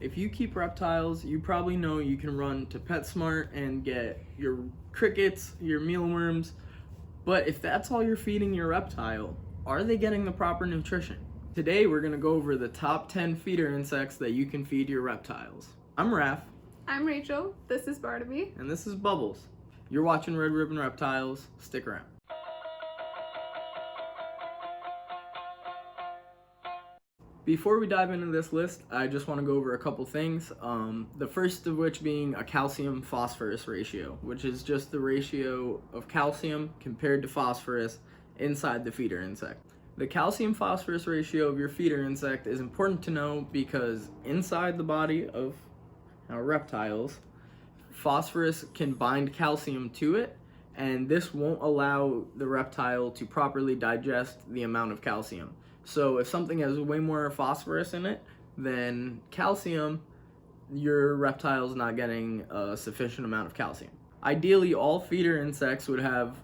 If you keep reptiles, you probably know you can run to PetSmart and get your crickets, your mealworms, but if that's all you're feeding your reptile, are they getting the proper nutrition? Today we're going to go over the top 10 feeder insects that you can feed your reptiles. I'm Raph. I'm Rachel, this is Barnaby. And this is Bubbles. You're watching Red Ribbon Reptiles. Stick around. Before we dive into this list, I just want to go over a couple things. The first of which being a calcium-phosphorus ratio, which is just the ratio of calcium compared to phosphorus inside the feeder insect. The calcium-phosphorus ratio of your feeder insect is important to know because inside the body of reptiles, phosphorus can bind calcium to it, and this won't allow the reptile to properly digest the amount of calcium. So if something has way more phosphorus in it than calcium, your reptile's not getting a sufficient amount of calcium. Ideally, all feeder insects would have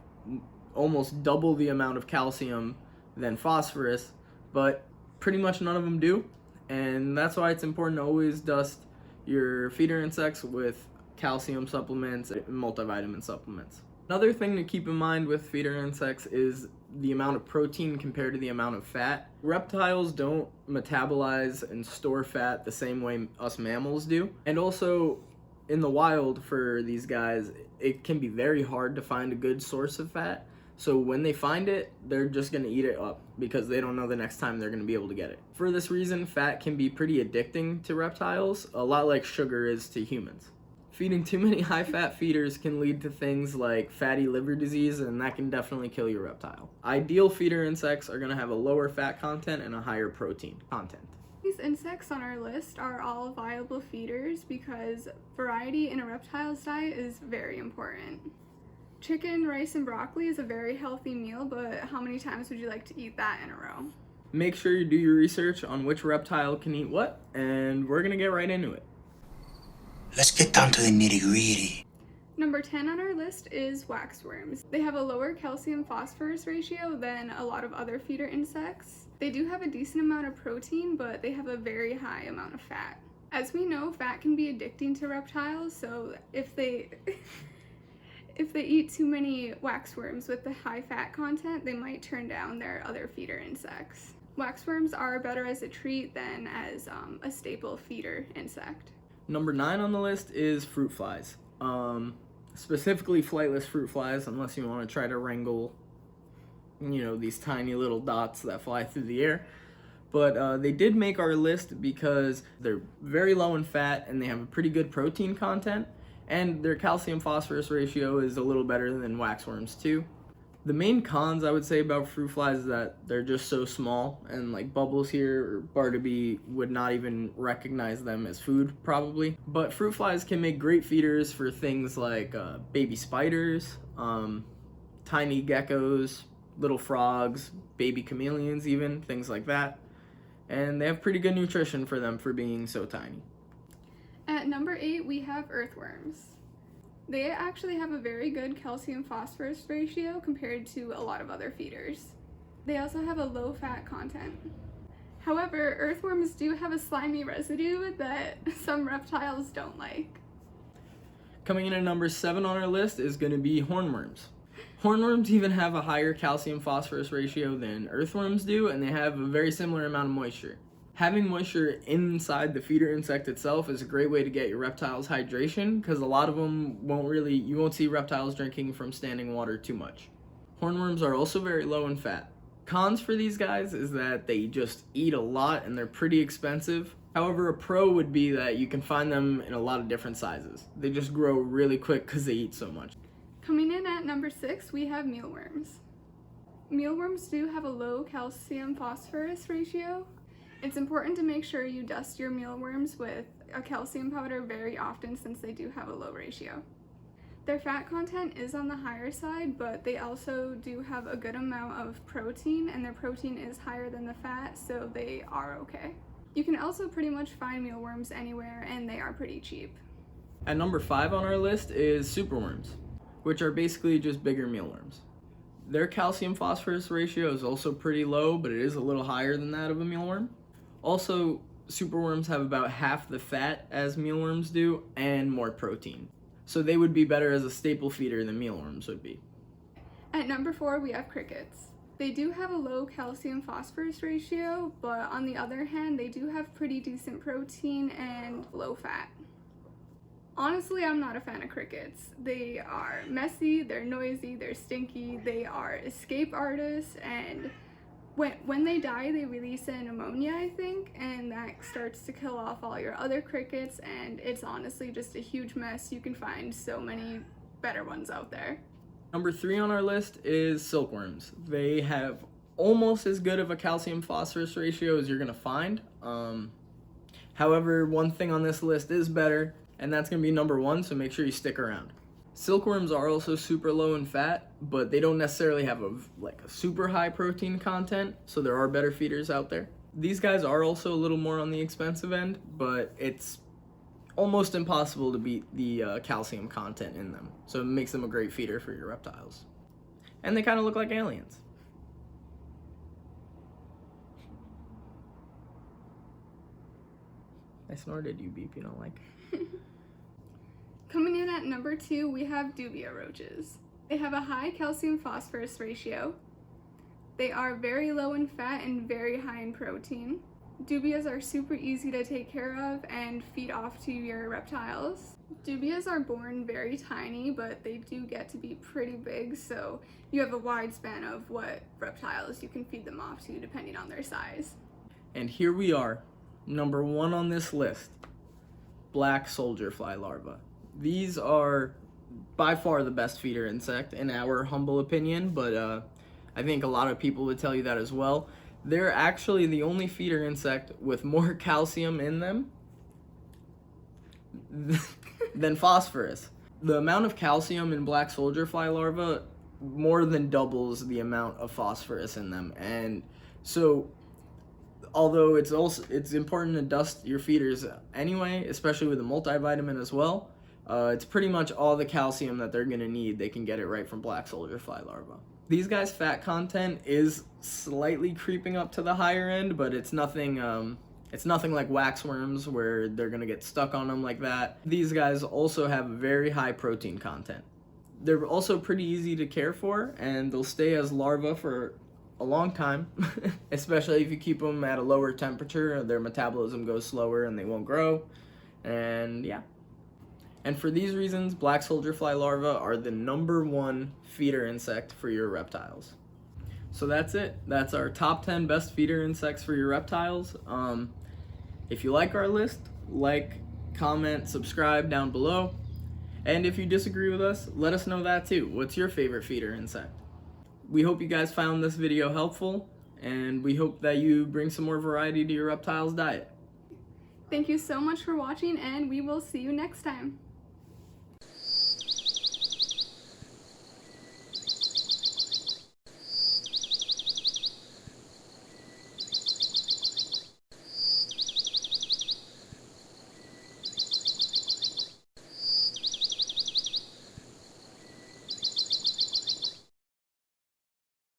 almost double the amount of calcium than phosphorus, but pretty much none of them do, and that's why it's important to always dust your feeder insects with calcium supplements and multivitamin supplements. Another thing to keep in mind with feeder insects is the amount of protein compared to the amount of fat. Reptiles don't metabolize and store fat the same way us mammals do. And also, in the wild for these guys, it can be very hard to find a good source of fat. So when they find it, they're just gonna eat it up because they don't know the next time they're gonna be able to get it. For this reason, fat can be pretty addicting to reptiles, a lot like sugar is to humans. Feeding too many high-fat feeders can lead to things like fatty liver disease, and that can definitely kill your reptile. Ideal feeder insects are going to have a lower fat content and a higher protein content. These insects on our list are all viable feeders because variety in a reptile's diet is very important. Chicken, rice, and broccoli is a very healthy meal, but how many times would you like to eat that in a row? Make sure you do your research on which reptile can eat what, and we're going to get right into it. Let's get down to the nitty-gritty. Number 10 on our list is waxworms. They have a lower calcium-phosphorus ratio than a lot of other feeder insects. They do have a decent amount of protein, but they have a very high amount of fat. As we know, fat can be addicting to reptiles, so if they eat too many waxworms with the high fat content, they might turn down their other feeder insects. Waxworms are better as a treat than as a staple feeder insect. Number 9 on the list is fruit flies. Specifically flightless fruit flies, unless you want to try to wrangle, these tiny little dots that fly through the air. But they did make our list because they're very low in fat and they have a pretty good protein content, and their calcium phosphorus ratio is a little better than waxworms too. The main cons I would say about fruit flies is that they're just so small, and like Bubbles here or Barnaby would not even recognize them as food probably. But fruit flies can make great feeders for things like baby spiders, tiny geckos, little frogs, baby chameleons even, things like that. And they have pretty good nutrition for them for being so tiny. At number 8, we have earthworms. They actually have a very good calcium-phosphorus ratio compared to a lot of other feeders. They also have a low fat content. However, earthworms do have a slimy residue that some reptiles don't like. Coming in at number 7 on our list is going to be hornworms. Hornworms even have a higher calcium-phosphorus ratio than earthworms do, and they have a very similar amount of moisture. Having moisture inside the feeder insect itself is a great way to get your reptiles hydration, because a lot of them you won't see reptiles drinking from standing water too much. Hornworms are also very low in fat. Cons for these guys is that they just eat a lot and they're pretty expensive. However, a pro would be that you can find them in a lot of different sizes. They just grow really quick because they eat so much. Coming in at number 6, we have mealworms. Mealworms do have a low calcium phosphorus ratio. It's important to make sure you dust your mealworms with a calcium powder very often since they do have a low ratio. Their fat content is on the higher side, but they also do have a good amount of protein, and their protein is higher than the fat, so they are okay. You can also pretty much find mealworms anywhere, and they are pretty cheap. At number 5 on our list is superworms, which are basically just bigger mealworms. Their calcium phosphorus ratio is also pretty low, but it is a little higher than that of a mealworm. Also, Superworms have about half the fat as mealworms do and more protein. So they would be better as a staple feeder than mealworms would be. At number 4, we have crickets. They do have a low calcium phosphorus ratio, but on the other hand, they do have pretty decent protein and low fat. Honestly, I'm not a fan of crickets. They are messy, they're noisy, they're stinky, they are escape artists, and when they die, they release an ammonia, I think, and that starts to kill off all your other crickets, and it's honestly just a huge mess. You can find so many better ones out there. Number 3 on our list is silkworms. They have almost as good of a calcium phosphorus ratio as you're gonna find. However, one thing on this list is better, and that's gonna be number 1, so make sure you stick around. Silkworms are also super low in fat, but they don't necessarily have a super high protein content, so there are better feeders out there. These guys are also a little more on the expensive end, but it's almost impossible to beat the calcium content in them, so it makes them a great feeder for your reptiles. And they kind of look like aliens. I snorted, you beep, you don't like. Coming in at number 2, we have Dubia roaches. They have a high calcium phosphorus ratio. They are very low in fat and very high in protein. Dubias are super easy to take care of and feed off to your reptiles. Dubias are born very tiny, but they do get to be pretty big, so you have a wide span of what reptiles you can feed them off to depending on their size. And here we are, number 1 on this list, black soldier fly larvae. These are by far the best feeder insect in our humble opinion, but I think a lot of people would tell you that as well. They're actually the only feeder insect with more calcium in them than phosphorus. The amount of calcium in black soldier fly larvae more than doubles the amount of phosphorus in them. And so although it's important to dust your feeders anyway, especially with a multivitamin as well, it's pretty much all the calcium that they're gonna need. They can get it right from black soldier fly larvae. These guys' fat content is slightly creeping up to the higher end, but it's nothing like waxworms where they're gonna get stuck on them like that. These guys also have very high protein content. They're also pretty easy to care for, and they'll stay as larvae for a long time, especially if you keep them at a lower temperature. Their metabolism goes slower and they won't grow, and yeah. And for these reasons, black soldier fly larvae are the number 1 feeder insect for your reptiles. So that's it. That's our top 10 best feeder insects for your reptiles. If you like our list, like, comment, subscribe down below. And if you disagree with us, let us know that too. What's your favorite feeder insect? We hope you guys found this video helpful, and we hope that you bring some more variety to your reptiles' diet. Thank you so much for watching, and we will see you next time.